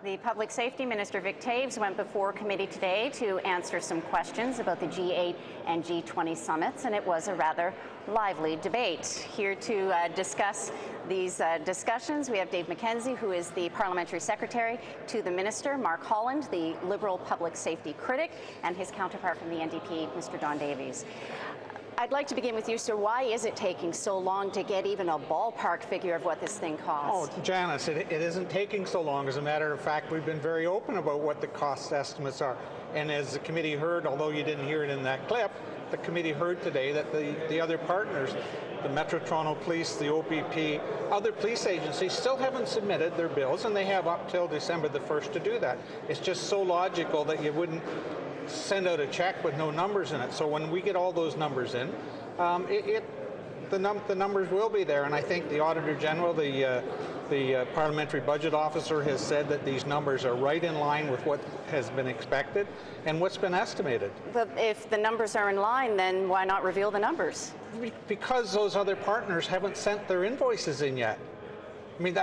The Public Safety Minister, Vic Davies, went before committee today to answer some questions about the G8 and G20 summits, and it was a rather lively debate. Here to discuss these discussions, we have Dave MacKenzie, who is the Parliamentary Secretary to the Minister, Mark Holland, the Liberal public safety critic, and his counterpart from the NDP, Mr. Don Davies. I'd like to begin with you, sir. Why is it taking so long to get even a ballpark figure of what this thing costs? Oh, Janice, it isn't taking so long. As a matter of fact, we've been very open about what the cost estimates are. And as the committee heard, although you didn't hear it in that clip, the committee heard today that the other partners, the Metro Toronto Police, the OPP, other police agencies still haven't submitted their bills, and they have up till December the 1st to do that. It's just so logical that you wouldn't send out a check with no numbers in it. So when we get all those numbers in, the numbers will be there. And I think the Auditor General, the Parliamentary Budget Officer, has said that these numbers are right in line with what has been expected and what's been estimated. But if the numbers are in line, then why not reveal the numbers? Because those other partners haven't sent their invoices in yet. I mean,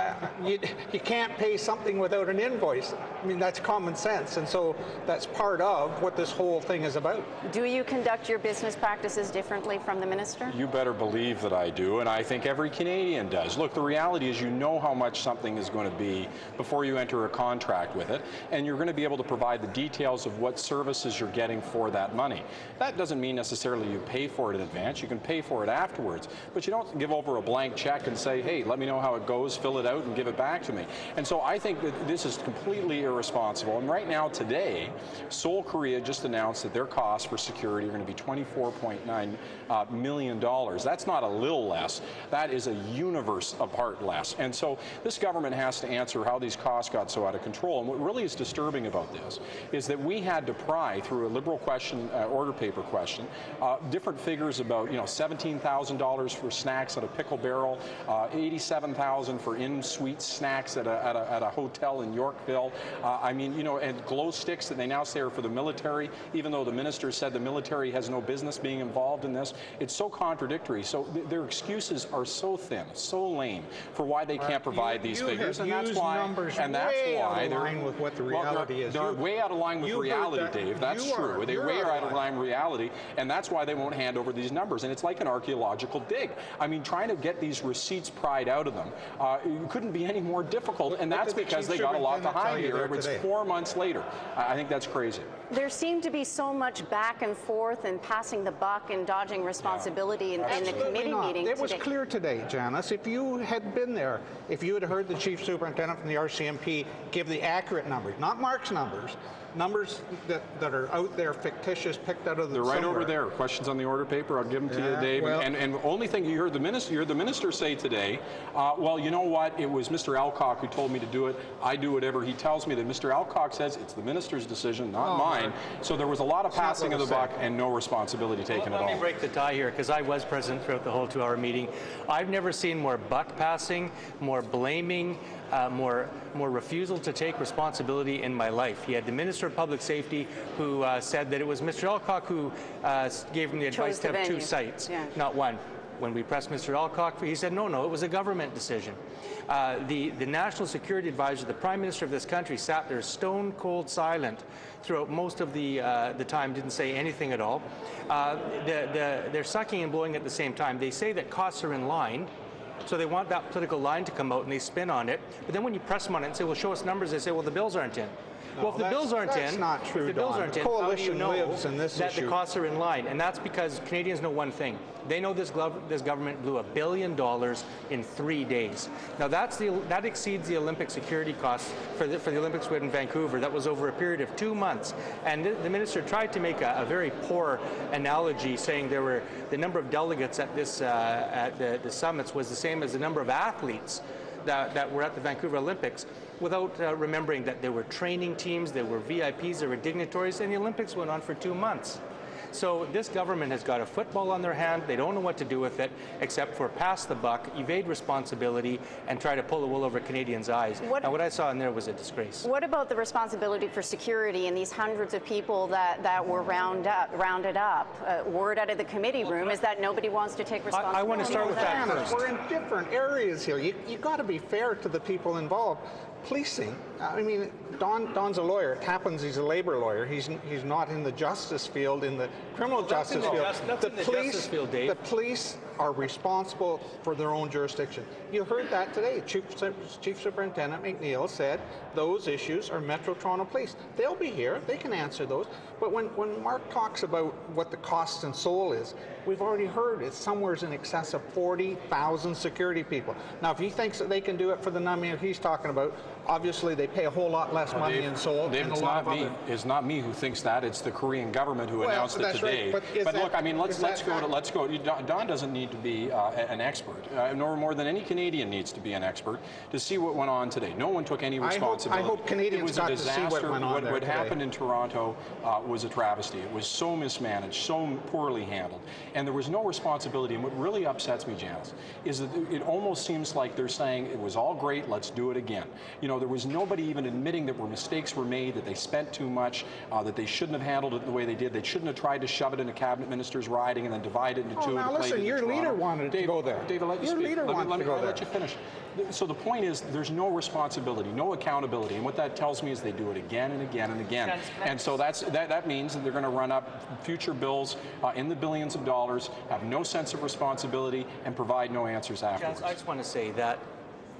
you can't pay something without an invoice. I mean, that's common sense, and so that's part of what this whole thing is about. Do you conduct your business practices differently from the Minister? You better believe that I do, and I think every Canadian does. Look, the reality is you know how much something is going to be before you enter a contract with it, and you're going to be able to provide the details of what services you're getting for that money. That doesn't mean necessarily you pay for it in advance. You can pay for it afterwards, but you don't give over a blank check and say, hey, let me know how it goes, fill it out and give it back to me. And so I think that this is completely irresponsible. And right now, today, Seoul, Korea just announced that their costs for security are going to be $24.9 million. That's not a little less. That is a universe apart less. And so this government has to answer how these costs got so out of control. And what really is disturbing about this is that we had to pry through a Liberal question, order paper question, different figures about, $17,000 for snacks at a pickle barrel, $87,000 for in-suite snacks at a hotel in Yorkville. And glow sticks that they now say are for the military, even though the minister said the military has no business being involved in this. It's so contradictory. So their excuses are so thin, so lame for why they can't provide these figures, and that's why. And that's why they're line with what the reality is. They're way out of line with reality, Dave. That's true. They're way out of line with reality, and that's why they won't hand over these numbers. And it's like an archaeological dig. I mean, trying to get these receipts pried out of them couldn't be any more difficult, and that's because they got a lot to hide here. It's 4 months later. I think that's crazy. There seemed to be so much back and forth and passing the buck and dodging responsibility in the committee meeting. It was clear today, Janice, if you had been there, if you had heard the Chief Superintendent from the RCMP give the accurate numbers, not Mark's numbers that are out there, fictitious, picked out of the They're right over there. Questions on the order paper, I'll give them to you, Dave. Well, and the only thing you heard the minister say today, well, you know what, it was Mr. Alcock who told me to do it. I do whatever he tells me. That Mr. Alcock says it's the minister's decision, not mine. So there was a lot of passing of the buck and no responsibility taken at all. Let me break the tie here, because I was present throughout the whole 2-hour meeting. I've never seen more buck passing, more blaming, more refusal to take responsibility in my life. You had the Minister of Public Safety who said that it was Mr. Alcock who gave him the advice to have 2 sites, not 1. When we pressed Mr. Alcock, he said, no, it was a government decision. The National Security Advisor, the Prime Minister of this country, sat there stone cold silent throughout most of the time, didn't say anything at all. They're sucking and blowing at the same time. They say that costs are in line, so they want that political line to come out and they spin on it. But then when you press them on it and say, well, show us numbers, they say, well, the bills aren't in. Well, if the bills aren't in, how do you know that the costs are in line? And that's because Canadians know one thing. They know this government blew $1 billion in 3 days. Now that exceeds the Olympic security costs for the Olympics in Vancouver. That was over a period of 2 months. And the minister tried to make a very poor analogy, saying the number of delegates at the summits was the same as the number of athletes that were at the Vancouver Olympics, without remembering that there were training teams, there were VIPs, there were dignitaries, and the Olympics went on for 2 months. So this government has got a football on their hand. They don't know what to do with it except for pass the buck, evade responsibility, and try to pull the wool over Canadians' eyes. Now, what I saw in there was a disgrace. What about the responsibility for security and these hundreds of people that were rounded up? Word out of the committee room is that nobody wants to take responsibility. I want to start with that first. We're in different areas here. You got to be fair to the people involved. policing, I mean, Don's a lawyer. It happens he's a labor lawyer. He's not in the justice field, in the criminal justice field. The police are responsible for their own jurisdiction. You heard that today. Chief Superintendent McNeil said those issues are Metro Toronto Police. They'll be here. They can answer those. But when Mark talks about what the cost and soul is, we've already heard it's somewhere in excess of 40,000 security people. Now, if he thinks that they can do it for the number he's talking about, obviously they pay a whole lot less money in soul. Dave, it's not me who thinks that. It's the Korean government who announced it today. Right. But look, I mean, let's go. Don doesn't need to be an expert, nor more than any Canadian needs to be an expert to see what went on today. No one took any responsibility. I hope Canadians got to see what went on there. What happened in Toronto was a travesty. It was so mismanaged, so poorly handled, and there was no responsibility. And what really upsets me, Janice, is that it almost seems like they're saying it was all great, let's do it again. You know, there was nobody even admitting that mistakes were made, that they spent too much, that they shouldn't have handled it the way they did. They shouldn't have tried to shove it in a cabinet minister's riding and then divide it into two. Now listen, your leader wanted to go there. David, let you speak. I'll let you finish. So the point is, there's no responsibility, no accountability, and what that tells me is they do it again and again and again. And so that means that they're going to run up future bills in the billions of dollars, have no sense of responsibility, and provide no answers afterwards. I just want to say that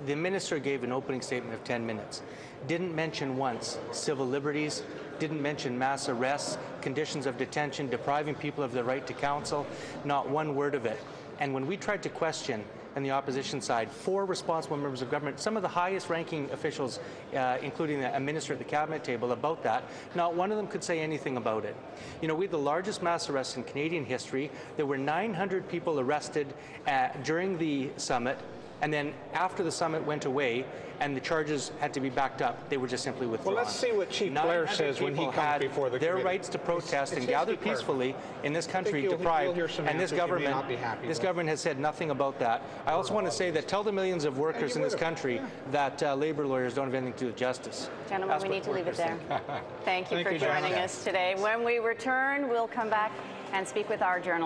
the minister gave an opening statement of 10 minutes. Didn't mention once civil liberties, didn't mention mass arrests, conditions of detention, depriving people of their right to counsel, not one word of it. And when we tried to question on the opposition side 4 responsible members of government, some of the highest ranking officials, including a minister at the cabinet table, about that, not one of them could say anything about it. You know, we had the largest mass arrests in Canadian history. There were 900 people arrested during the summit, and then after the summit went away and the charges had to be backed up, they were just simply withdrawn. Well, let's see what Chief Blair says when he comes before the committee. Their rights to protest and gather peacefully in this country deprived, and this government has said nothing about that. I also want to say that tell the millions of workers in this country that labor lawyers don't have anything to do with justice. Gentlemen, we need to leave it there. Thank you for joining us today. When we return, we'll come back and speak with our journalist.